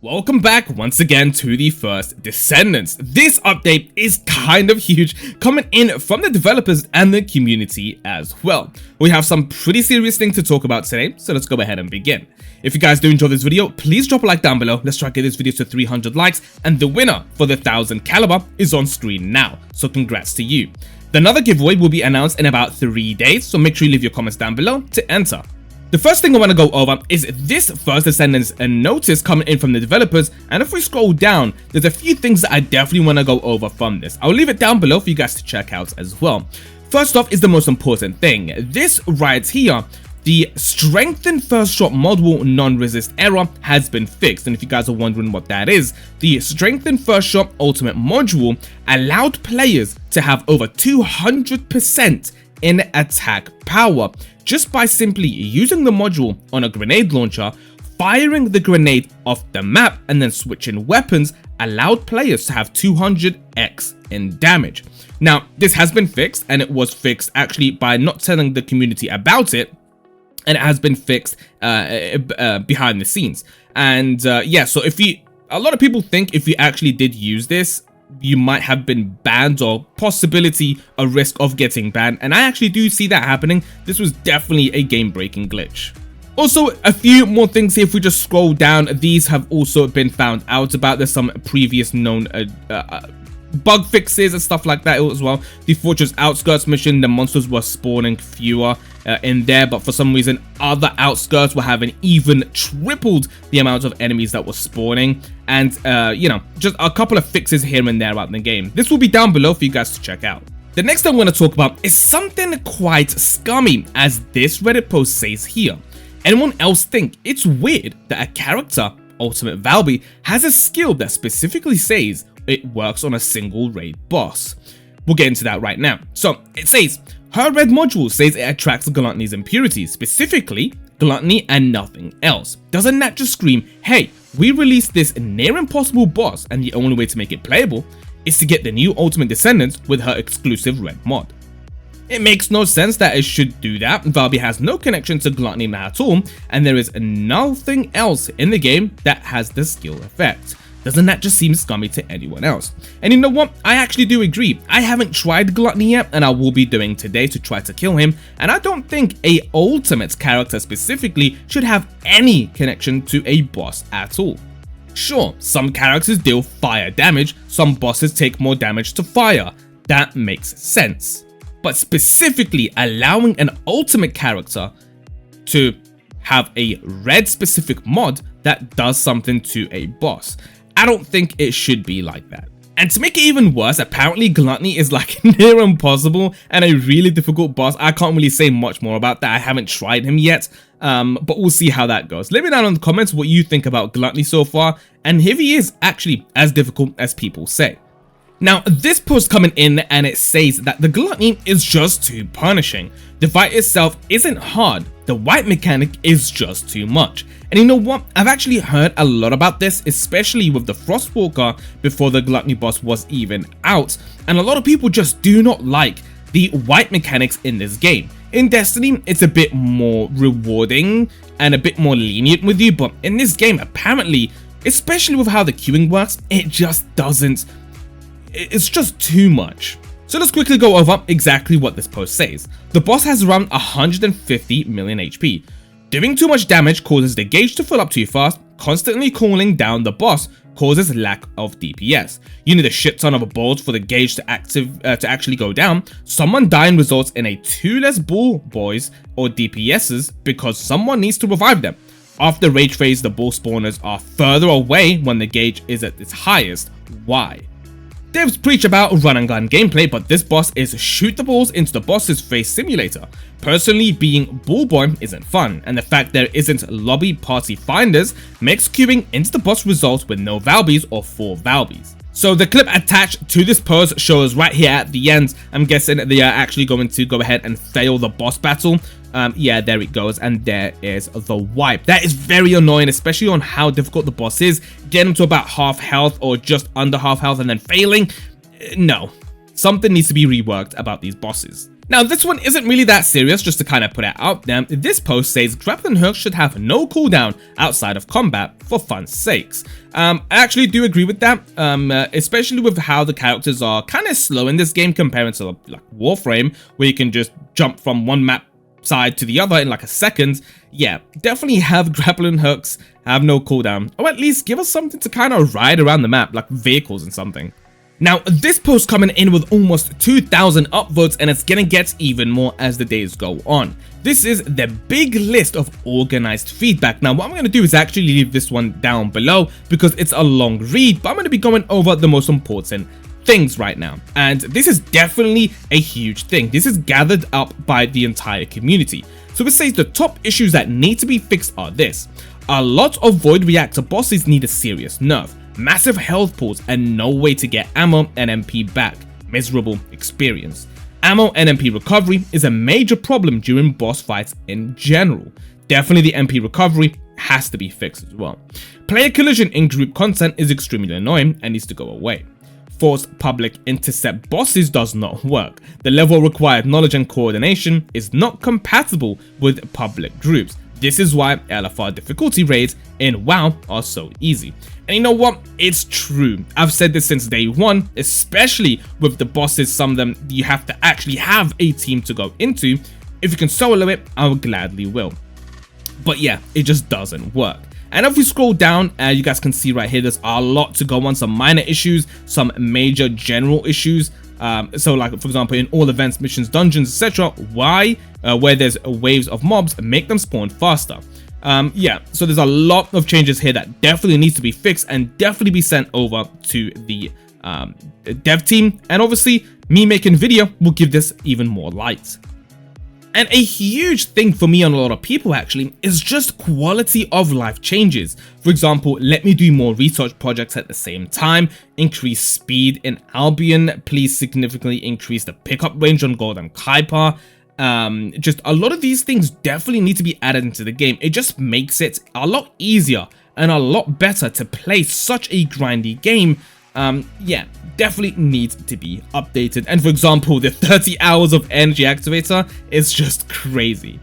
Welcome back once again to the first Descendants. This update is kind of huge, coming in from the developers and the community as well. We have some pretty serious things to talk about today, so let's go ahead and begin. If you guys do enjoy this video, please drop a like down below. Let's try to get this video to 300 likes, and the winner for the 1000 caliber is on screen now, so congrats to you. Another giveaway will be announced in about 3 days, so make sure you leave your comments down below to enter. The first thing I want to go over is this first Descendants notice coming in from the developers, and if we scroll down, there's a few things that I definitely want to go over from this. I'll leave it down below for you guys to check out as well. First off is the most important thing. This right here, the strengthened first shot module non-resist error has been fixed, and if you guys are wondering what that is, the strengthened first shot ultimate module allowed players to have over 200% in attack power just by simply using the module on a grenade launcher. Firing the grenade off the map and then switching weapons allowed players to have 200x in damage. Now this has been fixed, and it was fixed actually by not telling the community about it, and it has been fixed behind the scenes. And yeah, so a lot of people think if you actually did use this, you might have been banned, or possibility a risk of getting banned, and I actually do see that happening. This was definitely a game-breaking glitch. Also, a few more things here. If we just scroll down, these have also been found out about. There's some previous known bug fixes and stuff like that as well. The Fortress Outskirts mission, the monsters were spawning fewer in there, but for some reason other outskirts were having even tripled the amount of enemies that were spawning, and you know, just a couple of fixes here and there about the game. This will be down below for you guys to check out. The next thing I'm going to talk about is something quite scummy, as this Reddit post says here. Anyone else think it's weird that a character, Ultimate Valby, has a skill that specifically says it works on a single raid boss? We'll get into that right now. So it says her red module says it attracts Gluttony's impurities, specifically gluttony and nothing else. Doesn't that just scream, hey, we released this near impossible boss, and the only way to make it playable is to get the new Ultimate Descendants with her exclusive red mod? It makes no sense that it should do that. Valby has no connection to gluttony at all, and there is nothing else in the game that has the skill effect. Doesn't that just seem scummy to anyone else? And you know what? I actually do agree. I haven't tried Gluttony yet, and I will be doing today to try to kill him, and I don't think a ultimate character specifically should have any connection to a boss at all. Sure, some characters deal fire damage, some bosses take more damage to fire. That makes sense. But specifically allowing an ultimate character to have a red specific mod that does something to a boss, I don't think it should be like that. And to make it even worse, apparently Gluttony is like near impossible and a really difficult boss. I can't really say much more about that. I haven't tried him yet, but we'll see how that goes. Let me know in the comments what you think about Gluttony so far, and if he is actually as difficult as people say. Now, this post coming in, and it says that the gluttony is just too punishing. The fight itself isn't hard, the wipe mechanic is just too much. And you know what? I've actually heard a lot about this, especially with the Frostwalker before the gluttony boss was even out. And a lot of people just do not like the wipe mechanics in this game. In Destiny, it's a bit more rewarding and a bit more lenient with you, but in this game, apparently, especially with how the queuing works, it just doesn't. It's just too much. So let's quickly go over exactly what this post says. The boss has around 150 million HP. Doing too much damage causes the gauge to fill up too fast. Constantly cooling down the boss causes lack of DPS. You need a shit ton of balls for the gauge to actually go down. Someone dying results in a 2 less ball boys or DPSs because someone needs to revive them. After rage phase, the ball spawners are further away when the gauge is at its highest. Why? Devs preach about run and gun gameplay, but this boss is shoot the balls into the boss's face simulator. Personally, being ball boy isn't fun, and the fact there isn't lobby party finders makes queuing into the boss result with no Valbys or 4 Valbys. So the clip attached to this post shows right here at the end. I'm guessing they are actually going to go ahead and fail the boss battle. Yeah, there it goes, and there is the wipe. That is very annoying, especially on how difficult the boss is. Getting to about half health or just under half health and then failing. No, something needs to be reworked about these bosses. Now, this one isn't really that serious, just to kind of put it out there. This post says Grappling Hook should have no cooldown outside of combat for fun's sakes. I actually do agree with that, especially with how the characters are kind of slow in this game compared to like Warframe, where you can just jump from one map side to the other in like a second. Yeah, definitely have grappling hooks have no cooldown, or at least give us something to kind of ride around the map, like vehicles and something. Now, this post coming in with almost 2,000 upvotes, and it's gonna get even more as the days go on. This is the big list of organized feedback. Now, what I'm gonna do is actually leave this one down below because it's a long read, but I'm gonna be going over the most important things right now. And this is definitely a huge thing. This is gathered up by the entire community. So it says the top issues that need to be fixed are this. A lot of void reactor bosses need a serious nerf. Massive health pools and no way to get ammo and MP back. Miserable experience. Ammo and MP recovery is a major problem during boss fights in general. Definitely the MP recovery has to be fixed as well. Player collision in group content is extremely annoying and needs to go away. Forced public intercept bosses does not work. The level required knowledge and coordination is not compatible with public groups. This is why LFR difficulty raids in WoW are so easy. And you know what? It's true. I've said this since day one, especially with the bosses, some of them you have to actually have a team to go into. If you can solo it, I will gladly will. But yeah, it just doesn't work. And if we scroll down, you guys can see right here, there's a lot to go on. Some minor issues, some major general issues. So like, for example, in all events, missions, dungeons, etc. Why? Where there's waves of mobs, make them spawn faster. Yeah, so there's a lot of changes here that definitely needs to be fixed and definitely be sent over to the dev team. And obviously, me making video will give this even more light. And a huge thing for me and a lot of people actually is just quality of life changes. For example, let me do more research projects at the same time, increase speed in Albion, please significantly increase the pickup range on Golden Kuiper. Just a lot of these things definitely need to be added into the game. It just makes it a lot easier and a lot better to play such a grindy game. Yeah, definitely needs to be updated. And for example, the 30 hours of energy activator is just crazy.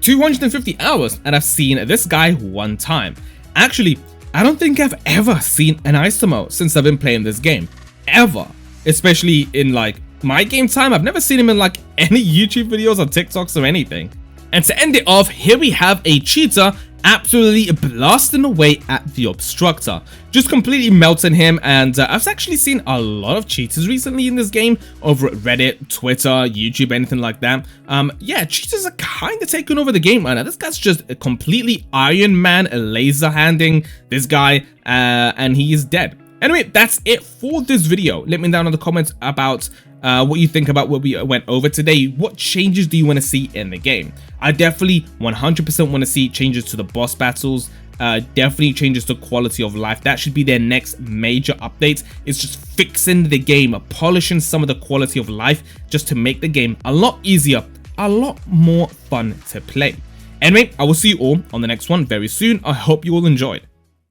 250 hours, and I've seen this guy one time. Actually, I don't think I've ever seen an isomo since I've been playing this game, ever. Especially in like my game time, I've never seen him in like any YouTube videos or TikToks or anything. And to end it off, here we have a cheater absolutely blasting away at the obstructor, just completely melting him. And I've actually seen a lot of cheaters recently in this game over at Reddit, Twitter, YouTube, anything like that. Yeah, cheaters are kind of taking over the game right now. This guy's just completely Iron Man laser handing this guy, and he is dead. Anyway, that's it for this video. Let me know down in the comments about what you think about what we went over today. What changes do you want to see in the game? I definitely 100% want to see changes to the boss battles, definitely changes to quality of life. That should be their next major update. It's just fixing the game, polishing some of the quality of life just to make the game a lot easier, a lot more fun to play. Anyway, I will see you all on the next one very soon. I hope you all enjoyed.